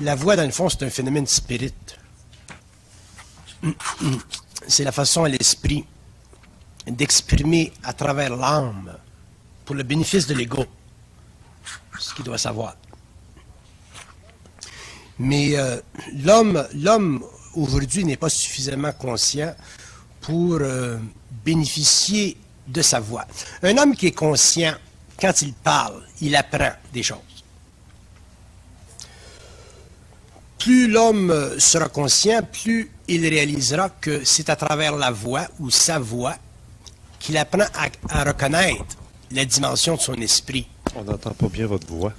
La voix, dans le fond, c'est un phénomène spirit. C'est la façon à l'esprit d'exprimer à travers l'âme, pour le bénéfice de l'ego, ce qu'il doit savoir. Mais l'homme aujourd'hui n'est pas suffisamment conscient pour bénéficier de sa voix. Un homme qui est conscient, quand il parle, il apprend des choses. Plus l'homme sera conscient, plus il réalisera que c'est à travers la voix ou sa voix qu'il apprend à reconnaître la dimension de son esprit. On n'entend pas bien votre voix.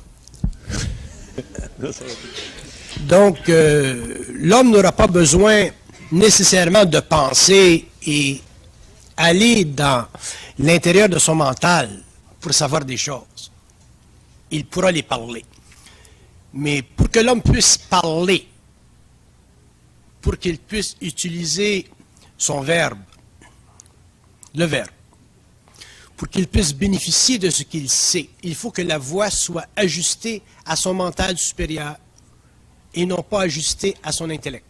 Donc, l'homme n'aura pas besoin nécessairement de penser et aller dans l'intérieur de son mental pour savoir des choses. Il pourra les parler. Mais pour que l'homme puisse parler, pour qu'il puisse utiliser son verbe, le verbe, pour qu'il puisse bénéficier de ce qu'il sait, il faut que la voix soit ajustée à son mental supérieur et non pas ajustée à son intellect.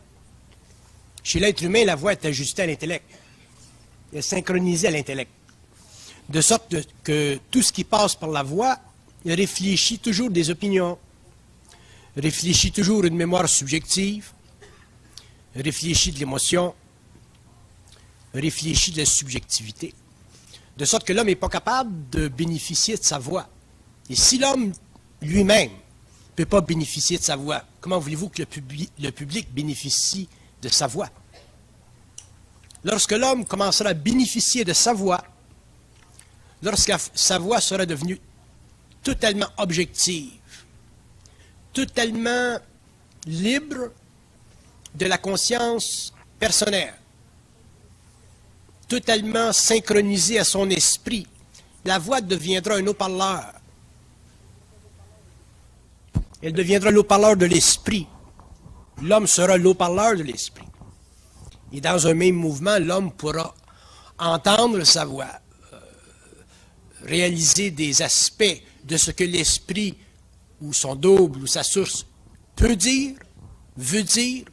Chez l'être humain, la voix est ajustée à l'intellect. Elle est synchronisée à l'intellect. De sorte que tout ce qui passe par la voix réfléchit toujours des opinions, réfléchit toujours une mémoire subjective, réfléchit de l'émotion, réfléchit de la subjectivité. De sorte que l'homme n'est pas capable de bénéficier de sa voix. Et si l'homme lui-même ne peut pas bénéficier de sa voix, comment voulez-vous que le public bénéficie de sa voix? Lorsque l'homme commencera à bénéficier de sa voix, lorsque sa voix sera devenue totalement objective, totalement libre de la conscience personnelle, totalement synchronisée à son esprit, la voix deviendra un haut-parleur. Elle deviendra l'haut-parleur de l'esprit. L'homme sera l'haut-parleur de l'esprit. Et dans un même mouvement, l'homme pourra entendre sa voix, réaliser des aspects de ce que l'esprit ou son double ou sa source peut dire, veut dire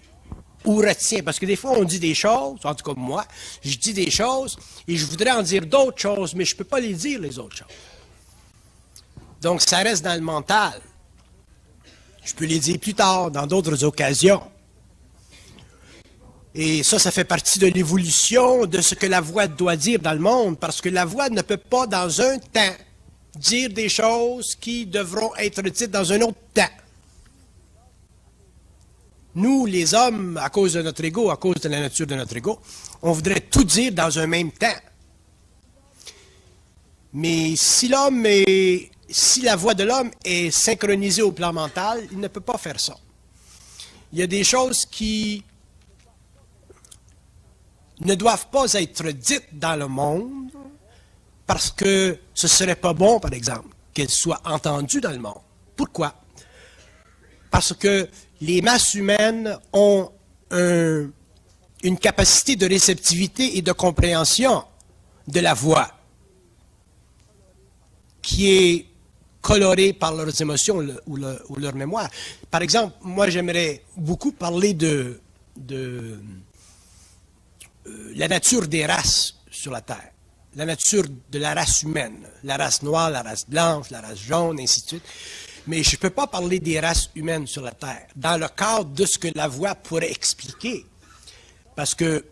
ou retient. Parce que des fois, on dit des choses, en tout cas moi, je dis des choses et je voudrais en dire d'autres choses, mais je ne peux pas les dire, les autres choses. Donc, ça reste dans le mental. Je peux les dire plus tard, dans d'autres occasions. Et ça fait partie de l'évolution de ce que la voix doit dire dans le monde, parce que la voix ne peut pas, dans un temps, dire des choses qui devront être dites dans un autre temps. Nous, les hommes, à cause de notre ego, à cause de la nature de notre ego, on voudrait tout dire dans un même temps. Mais si la voix de l'homme est synchronisée au plan mental, il ne peut pas faire ça. Il y a des choses qui ne doivent pas être dites dans le monde parce que ce ne serait pas bon, par exemple, qu'elles soient entendues dans le monde. Pourquoi? Parce que les masses humaines ont une capacité de réceptivité et de compréhension de la voix qui est colorée par leurs émotions ou leur mémoire. Par exemple, moi j'aimerais beaucoup parler de la nature des races sur la Terre, la nature de la race humaine, la race noire, la race blanche, la race jaune, ainsi de suite. Mais je ne peux pas parler des races humaines sur la Terre, dans le cadre de ce que la voix pourrait expliquer. Parce que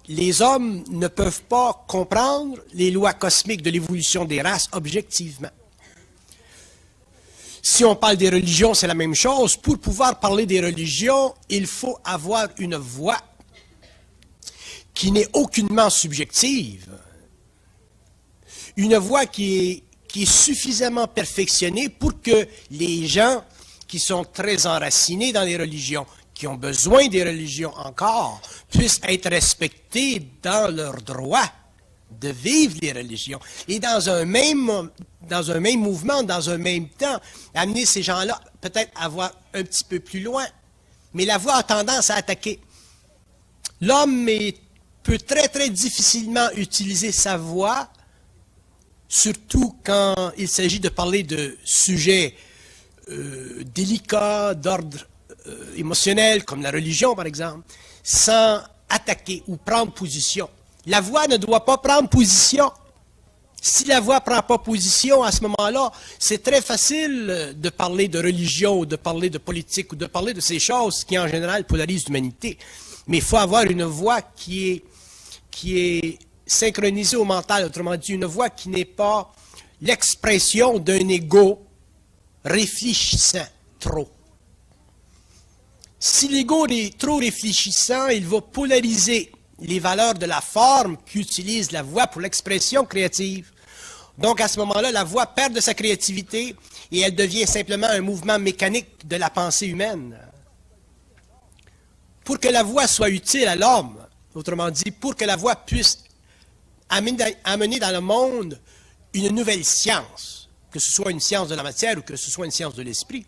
les hommes ne peuvent pas comprendre les lois cosmiques de l'évolution des races objectivement. Si on parle des religions, c'est la même chose. Pour pouvoir parler des religions, il faut avoir une voix qui n'est aucunement subjective, une voix qui est suffisamment perfectionnée pour que les gens qui sont très enracinés dans les religions, qui ont besoin des religions encore, puissent être respectés dans leur droit de vivre les religions. Et dans un même mouvement, dans un même temps, amener ces gens-là peut-être à voir un petit peu plus loin. Mais la voix a tendance à attaquer. L'homme peut très, très difficilement utiliser sa voix, surtout quand il s'agit de parler de sujets délicats, d'ordre émotionnel, comme la religion par exemple, sans attaquer ou prendre position. La voix ne doit pas prendre position. Si la voix ne prend pas position à ce moment-là, c'est très facile de parler de religion, ou de parler de politique, ou de parler de ces choses qui en général polarisent l'humanité. Mais il faut avoir une voix qui est synchronisée au mental, autrement dit, une voix qui n'est pas l'expression d'un ego réfléchissant trop. Si l'ego est trop réfléchissant, il va polariser les valeurs de la forme qu'utilise la voix pour l'expression créative. Donc, à ce moment-là, la voix perd de sa créativité et elle devient simplement un mouvement mécanique de la pensée humaine. Pour que la voix soit utile à l'homme, autrement dit, pour que la voix puisse amener dans le monde une nouvelle science, que ce soit une science de la matière ou que ce soit une science de l'esprit,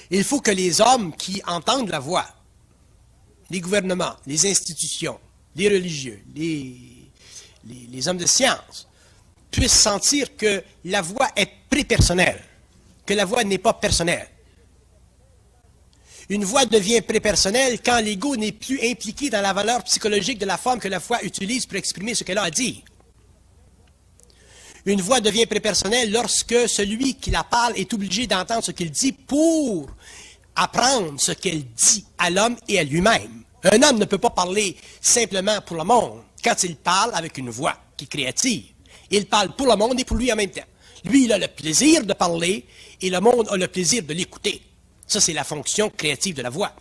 il faut que les hommes qui entendent la voix, les gouvernements, les institutions, les religieux, les hommes de science, puissent sentir que la voix est prépersonnelle, que la voix n'est pas personnelle. Une voix devient prépersonnelle quand l'ego n'est plus impliqué dans la valeur psychologique de la forme que la voix utilise pour exprimer ce qu'elle a à dire. Une voix devient prépersonnelle lorsque celui qui la parle est obligé d'entendre ce qu'il dit pour apprendre ce qu'elle dit à l'homme et à lui-même. Un homme ne peut pas parler simplement pour le monde quand il parle avec une voix qui est créative. Il parle pour le monde et pour lui en même temps. Lui, il a le plaisir de parler et le monde a le plaisir de l'écouter. Ça, c'est la fonction créative de la voix.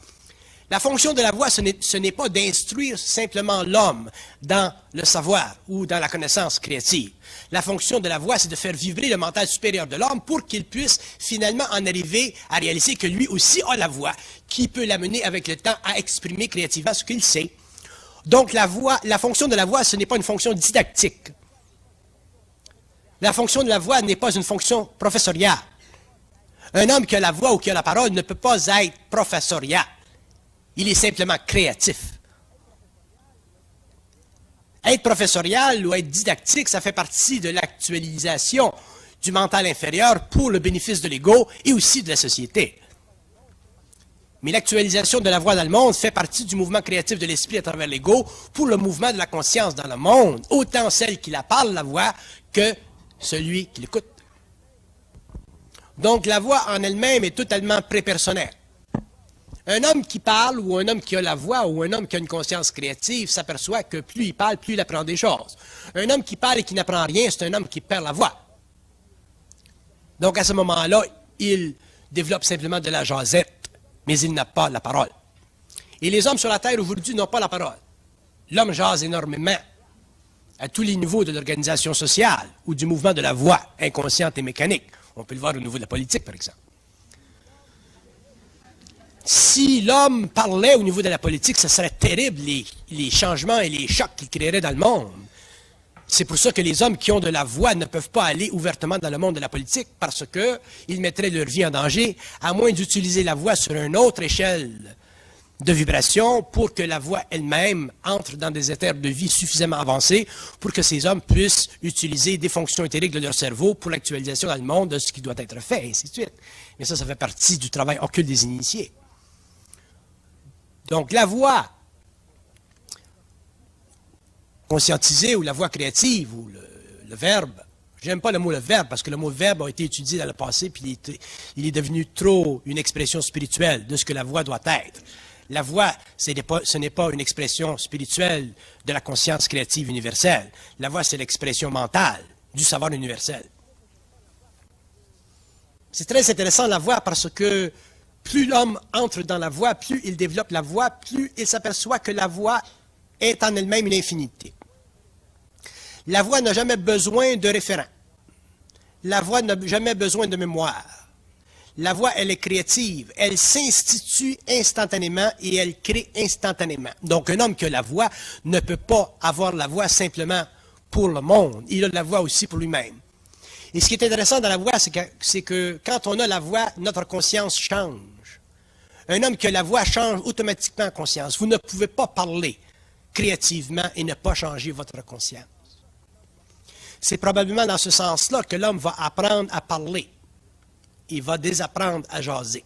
La fonction de la voix, ce n'est pas d'instruire simplement l'homme dans le savoir ou dans la connaissance créative. La fonction de la voix, c'est de faire vibrer le mental supérieur de l'homme pour qu'il puisse finalement en arriver à réaliser que lui aussi a la voix, qui peut l'amener avec le temps à exprimer créativement ce qu'il sait. Donc la fonction de la voix, ce n'est pas une fonction didactique. La fonction de la voix n'est pas une fonction professoriale. Un homme qui a la voix ou qui a la parole ne peut pas être professorial. Il est simplement créatif. Être professorial ou être didactique, ça fait partie de l'actualisation du mental inférieur pour le bénéfice de l'ego et aussi de la société. Mais l'actualisation de la voix dans le monde fait partie du mouvement créatif de l'esprit à travers l'ego pour le mouvement de la conscience dans le monde, autant celle qui la parle, la voix, que celui qui l'écoute. Donc la voix en elle-même est totalement prépersonnelle. Un homme qui parle, ou un homme qui a la voix, ou un homme qui a une conscience créative, s'aperçoit que plus il parle, plus il apprend des choses. Un homme qui parle et qui n'apprend rien, c'est un homme qui perd la voix. Donc à ce moment-là, il développe simplement de la jasette, mais il n'a pas la parole. Et les hommes sur la Terre aujourd'hui n'ont pas la parole. L'homme jase énormément à tous les niveaux de l'organisation sociale ou du mouvement de la voix inconsciente et mécanique. On peut le voir au niveau de la politique, par exemple. Si l'homme parlait au niveau de la politique, ce serait terrible, les changements et les chocs qu'il créerait dans le monde. C'est pour ça que les hommes qui ont de la voix ne peuvent pas aller ouvertement dans le monde de la politique, parce qu'ils mettraient leur vie en danger, à moins d'utiliser la voix sur une autre échelle de vibration pour que la voix elle-même entre dans des éthers de vie suffisamment avancés pour que ces hommes puissent utiliser des fonctions éthériques de leur cerveau pour l'actualisation dans le monde de ce qui doit être fait, et ainsi de suite. Mais ça fait partie du travail occulte des initiés. Donc la voix conscientisée ou la voix créative ou le verbe, j'aime pas le mot le verbe parce que le mot verbe a été utilisé dans le passé puis il est devenu trop une expression spirituelle de ce que la voix doit être. La voix, ce n'est pas une expression spirituelle de la conscience créative universelle. La voix, c'est l'expression mentale du savoir universel. C'est très intéressant la voix parce que plus l'homme entre dans la voix, plus il développe la voix, plus il s'aperçoit que la voix est en elle-même une infinité. La voix n'a jamais besoin de référent. La voix n'a jamais besoin de mémoire. La voix, elle est créative. Elle s'institue instantanément et elle crée instantanément. Donc, un homme qui a la voix ne peut pas avoir la voix simplement pour le monde. Il a la voix aussi pour lui-même. Et ce qui est intéressant dans la voix, c'est que quand on a la voix, notre conscience change. Un homme qui a la voix change automatiquement en conscience. Vous ne pouvez pas parler créativement et ne pas changer votre conscience. C'est probablement dans ce sens-là que l'homme va apprendre à parler il va désapprendre à jaser.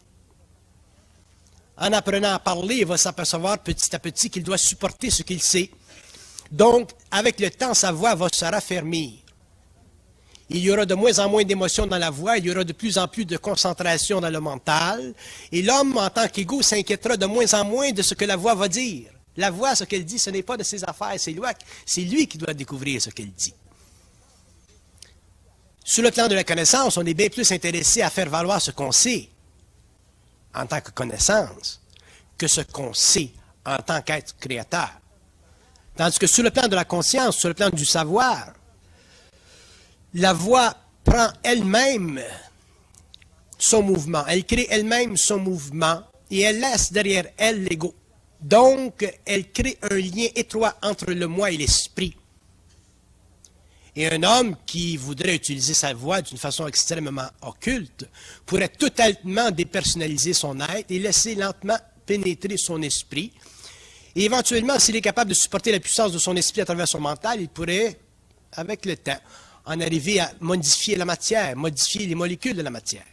En apprenant à parler, il va s'apercevoir petit à petit qu'il doit supporter ce qu'il sait. Donc, avec le temps, sa voix va se raffermir. Il y aura de moins en moins d'émotions dans la voix, il y aura de plus en plus de concentration dans le mental, et l'homme, en tant qu'égo, s'inquiétera de moins en moins de ce que la voix va dire. La voix, ce qu'elle dit, ce n'est pas de ses affaires, c'est lui qui doit découvrir ce qu'elle dit. Sur le plan de la connaissance, on est bien plus intéressé à faire valoir ce qu'on sait en tant que connaissance que ce qu'on sait en tant qu'être créateur. Tandis que sur le plan de la conscience, sur le plan du savoir, la voix prend elle-même son mouvement, elle crée elle-même son mouvement et elle laisse derrière elle l'ego. Donc, elle crée un lien étroit entre le moi et l'esprit. Et un homme qui voudrait utiliser sa voix d'une façon extrêmement occulte pourrait totalement dépersonnaliser son être et laisser lentement pénétrer son esprit. Et éventuellement, s'il est capable de supporter la puissance de son esprit à travers son mental, il pourrait, avec le temps, en arriver à modifier la matière, modifier les molécules de la matière.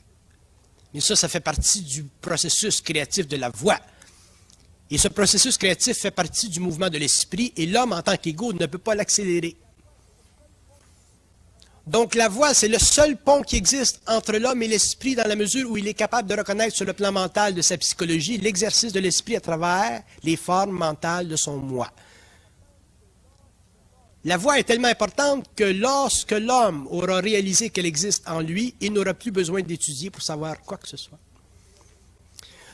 Mais ça fait partie du processus créatif de la voix. Et ce processus créatif fait partie du mouvement de l'esprit, et l'homme, en tant qu'égo, ne peut pas l'accélérer. Donc la voix, c'est le seul pont qui existe entre l'homme et l'esprit dans la mesure où il est capable de reconnaître sur le plan mental de sa psychologie l'exercice de l'esprit à travers les formes mentales de son moi. La voix est tellement importante que lorsque l'homme aura réalisé qu'elle existe en lui, il n'aura plus besoin d'étudier pour savoir quoi que ce soit.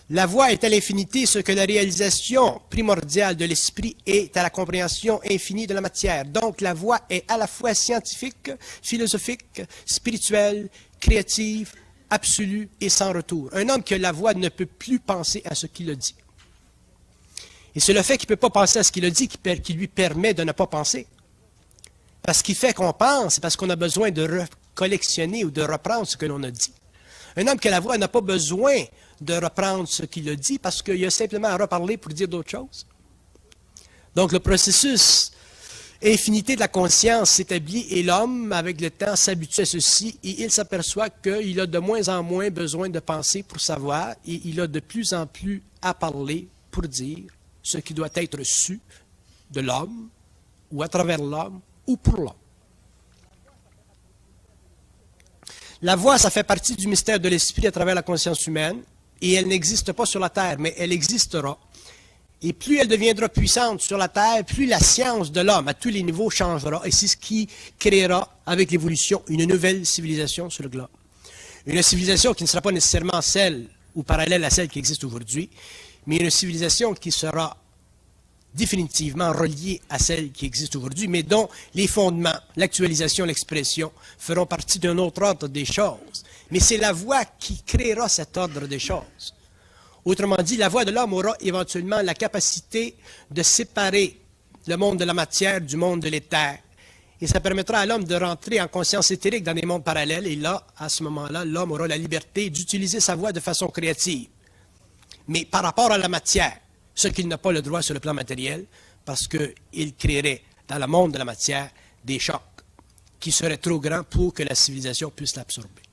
La voix est à l'infinité ce que la réalisation primordiale de l'esprit est à la compréhension infinie de la matière. Donc la voix est à la fois scientifique, philosophique, spirituelle, créative, absolue et sans retour. Un homme qui a la voix ne peut plus penser à ce qu'il a dit. Et c'est le fait qu'il ne peut pas penser à ce qu'il a dit qui lui permet de ne pas penser. Parce qu'il fait qu'on pense, c'est parce qu'on a besoin de recollectionner ou de reprendre ce que l'on a dit. Un homme qui a la voix n'a pas besoin de reprendre ce qu'il a dit parce qu'il a simplement à reparler pour dire d'autres choses. Donc le processus infinité de la conscience s'établit et l'homme, avec le temps, s'habitue à ceci et il s'aperçoit qu'il a de moins en moins besoin de penser pour savoir et il a de plus en plus à parler pour dire ce qui doit être su de l'homme ou à travers l'homme ou pour l'homme. La voix, ça fait partie du mystère de l'esprit à travers la conscience humaine, et elle n'existe pas sur la Terre, mais elle existera. Et plus elle deviendra puissante sur la Terre, plus la science de l'homme à tous les niveaux changera, et c'est ce qui créera, avec l'évolution, une nouvelle civilisation sur le globe. Une civilisation qui ne sera pas nécessairement celle ou parallèle à celle qui existe aujourd'hui, mais une civilisation qui sera définitivement reliée à celle qui existe aujourd'hui, mais dont les fondements, l'actualisation, l'expression feront partie d'un autre ordre des choses. Mais c'est la voix qui créera cet ordre des choses. Autrement dit, la voix de l'homme aura éventuellement la capacité de séparer le monde de la matière du monde de l'éther. Et ça permettra à l'homme de rentrer en conscience éthérique dans des mondes parallèles. Et là, à ce moment-là, l'homme aura la liberté d'utiliser sa voix de façon créative. Mais par rapport à la matière, ce qu'il n'a pas le droit sur le plan matériel, parce qu'il créerait dans le monde de la matière des chocs qui seraient trop grands pour que la civilisation puisse l'absorber.